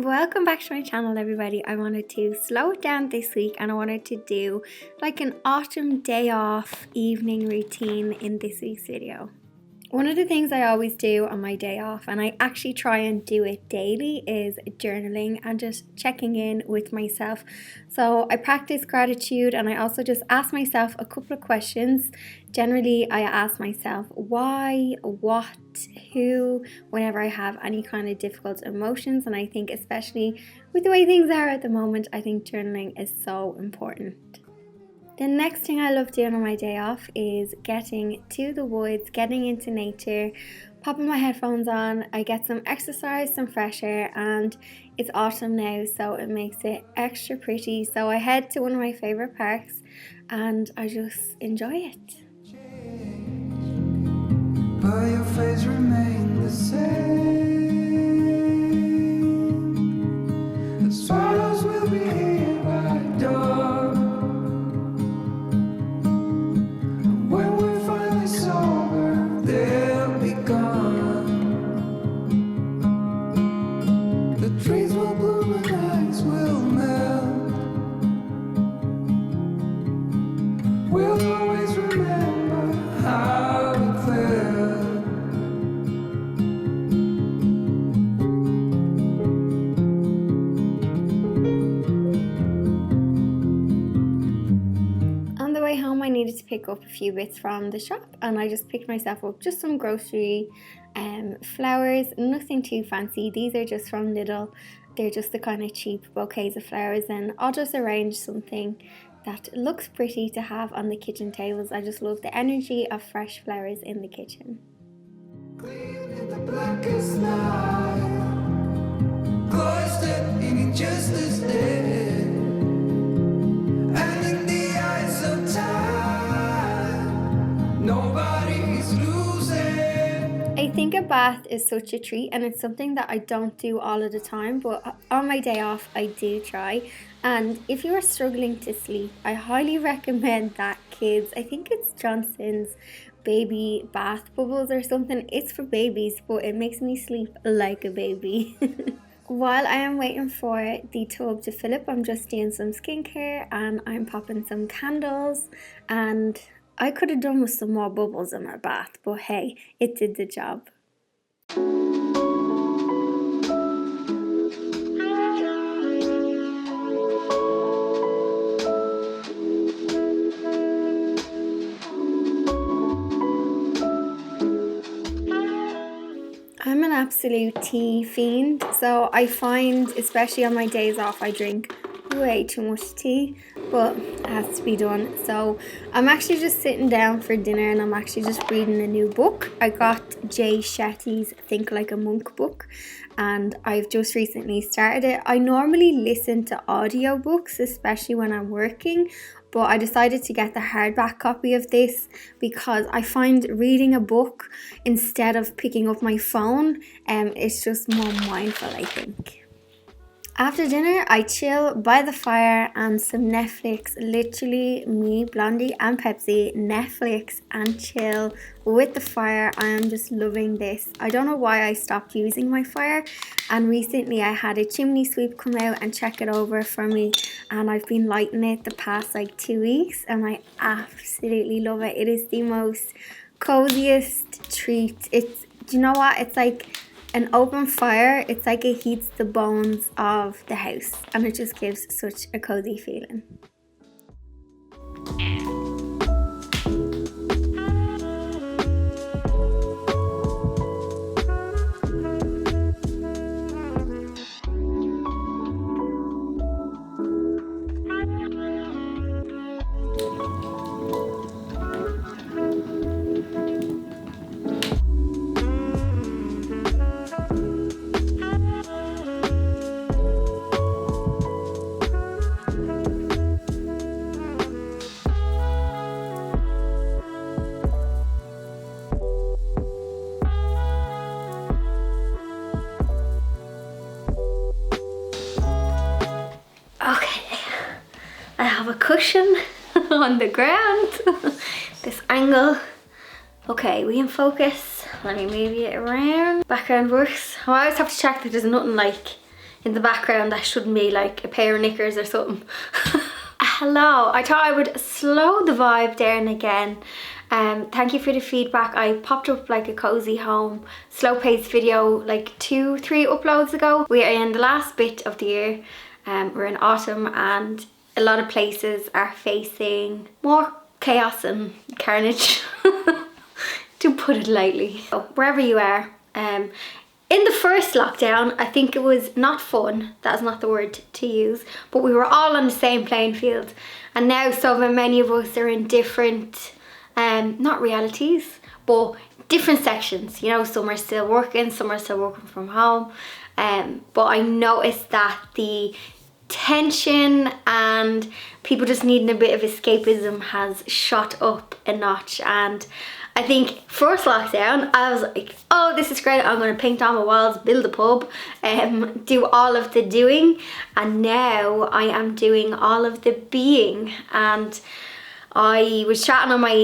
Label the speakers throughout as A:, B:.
A: Welcome back to my channel, everybody. I wanted to slow it down this week and I wanted to do like an autumn day off evening routine in this week's video. One of the things I always do on my day off, and I actually try and do it daily, is journaling and just checking in with myself. So I practice gratitude and I also just ask myself a couple of questions. Generally, I ask myself why, what, who, whenever I have any kind of difficult emotions. And I think especially with the way things are at the moment, I think journaling is so important. The next thing I love doing on my day off is getting to the woods, getting into nature, popping my headphones on. I get some exercise, some fresh air, and it's autumn now, so it makes it extra pretty. So I head to one of my favorite parks and I just enjoy it. But your face remains the same. The swallows will be here by dawn. I needed to pick up a few bits from the shop and I just picked myself up just some grocery flowers, nothing too fancy. These are just from Lidl. They're just the kind of cheap bouquets of flowers, and I'll just arrange something that looks pretty to have on the kitchen tables. I just love the energy of fresh flowers in the kitchen. Clean in the blackest night, cloistered in injustice dead. I think a bath is such a treat, and it's something that I don't do all of the time, but on my day off I do try. And if you are struggling to sleep, I highly recommend that kids, I think it's Johnson's baby bath bubbles or something. It's for babies, but it makes me sleep like a baby. While I am waiting for the tub to fill up, I'm just doing some skincare and I'm popping some candles, and I could have done with some more bubbles in my bath, but hey, it did the job. I'm an absolute tea fiend, so I find, especially on my days off, I drink way too much tea, but it has to be done. So I'm actually just sitting down for dinner and I'm actually just reading a new book. I got Jay Shetty's Think Like a Monk book and I've just recently started it. I normally listen to audiobooks, especially when I'm working, but I decided to get the hardback copy of this because I find reading a book instead of picking up my phone, it's just more mindful, I think. After dinner, I chill by the fire and some Netflix. Literally me, Blondie and Pepsi, Netflix and chill with the fire. I am just loving this. I don't know why I stopped using my fire, and recently I had a chimney sweep come out and check it over for me, and I've been lighting it the past like 2 weeks and I absolutely love it. It is the most coziest treat. Do you know what? It's like an open fire, it's like it heats the bones of the house and it just gives such a cozy feeling. I have a cushion on the ground. This angle. Okay, we in focus. Let me move it around. Background works. I always have to check that there's nothing like in the background that shouldn't be, like a pair of knickers or something. Hello, I thought I would slow the vibe down again. Thank you for the feedback. I popped up like a cozy home slow paced video like 2-3 uploads ago. We are in the last bit of the year. We're in autumn and a lot of places are facing more chaos and carnage, to put it lightly. So wherever you are, in the first lockdown, I think it was not fun, that's not the word to use, but we were all on the same playing field. And now many of us are in different, not realities, but different sections. You know, some are still working, some are still working from home. But I noticed that the tension and people just needing a bit of escapism has shot up a notch. And I think first lockdown I was like, oh, this is great, I'm going to paint on my walls, build a pub, do all of the doing. And now I am doing all of the being. And I was chatting on my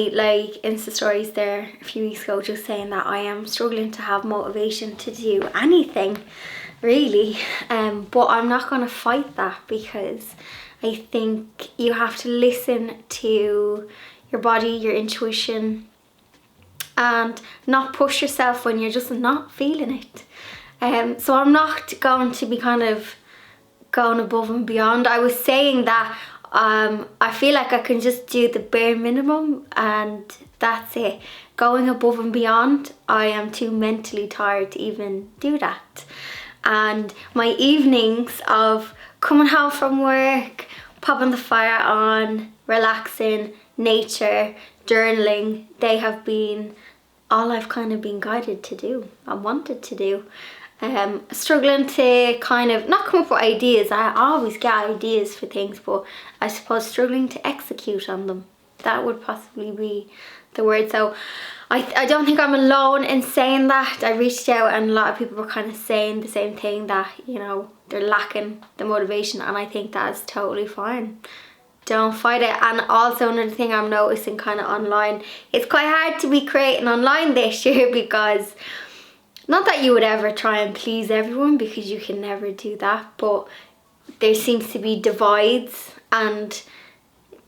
A: Insta stories there a few weeks ago, just saying that I am struggling to have motivation to do anything really, but I'm not going to fight that, because I think you have to listen to your body, your intuition, and not push yourself when you're just not feeling it. So I'm not going to be kind of going above and beyond. I was saying that I feel like I can just do the bare minimum and that's it. Going above and beyond, I am too mentally tired to even do that. And my evenings of coming home from work, popping the fire on, relaxing, nature, journaling, they have been all I've kind of been guided to do and wanted to do. Struggling to kind of not come up with ideas. I always get ideas for things, but I suppose struggling to execute on them. That would possibly be the word. So I don't think I'm alone in saying that. I reached out and a lot of people were kind of saying the same thing, that, you know, they're lacking the motivation, and I think that's totally fine. Don't fight it. And also another thing I'm noticing kind of online, it's quite hard to be creating online this year, because not that you would ever try and please everyone, because you can never do that, but there seems to be divides, and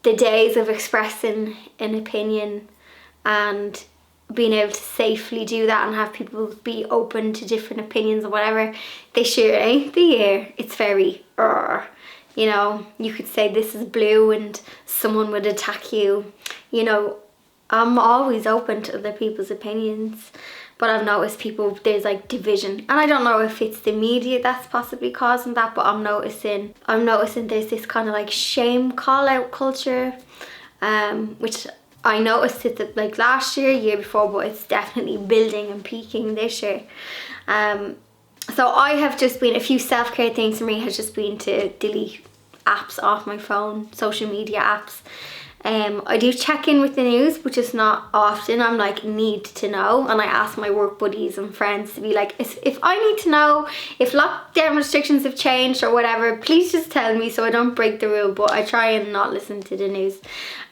A: the days of expressing an opinion and being able to safely do that and have people be open to different opinions or whatever, this year ain't the year. It's very you know, you could say this is blue and someone would attack you. You know, I'm always open to other people's opinions, but I've noticed there's like division, and I don't know if it's the media that's possibly causing that, but I'm noticing there's this kind of like shame call out culture, which I noticed it like last year before, but it's definitely building and peaking this year. So I have just been, a few self-care things for me has just been to delete apps off my phone, social media apps. I do check in with the news, but just not often. I'm like, need to know, and I ask my work buddies and friends to be like, if I need to know if lockdown restrictions have changed or whatever, please just tell me so I don't break the rule. But I try and not listen to the news,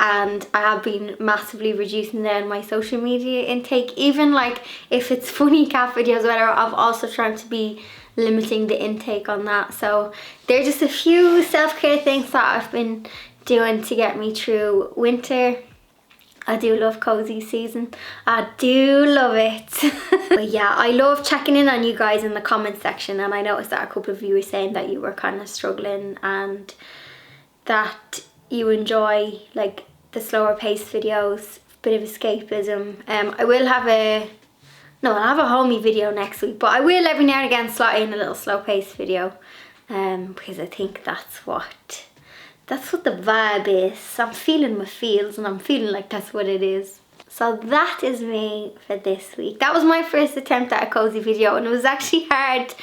A: and I have been massively reducing down my social media intake. Even like if it's funny cat videos or whatever, I've also tried to be limiting the intake on that. So they're just a few self-care things that I've been doing to get me through winter. I do love cozy season. I do love it. But yeah, I love checking in on you guys in the comment section, and I noticed that a couple of you were saying that you were kind of struggling and that you enjoy like the slower paced videos, bit of escapism. I'll have a homey video next week, but I will every now and again slot in a little slow paced video, because I think that's what the vibe is. I'm feeling my feels, and I'm feeling like that's what it is. So that is me for this week. That was my first attempt at a cozy video, and it was actually hard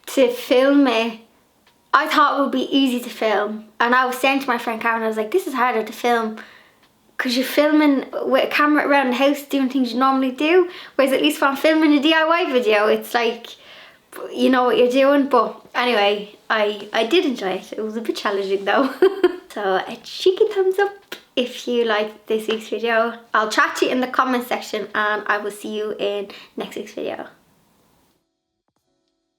A: to film it. I thought it would be easy to film, and I was saying to my friend Karen, I was like, this is harder to film because you're filming with a camera around the house doing things you normally do, whereas at least when I'm filming a DIY video, it's like, you know what you're doing. But anyway, I did enjoy it. It was a bit challenging though. So a cheeky thumbs up if you liked this week's video. I'll chat to you in the comment section, and I will see you in next week's video.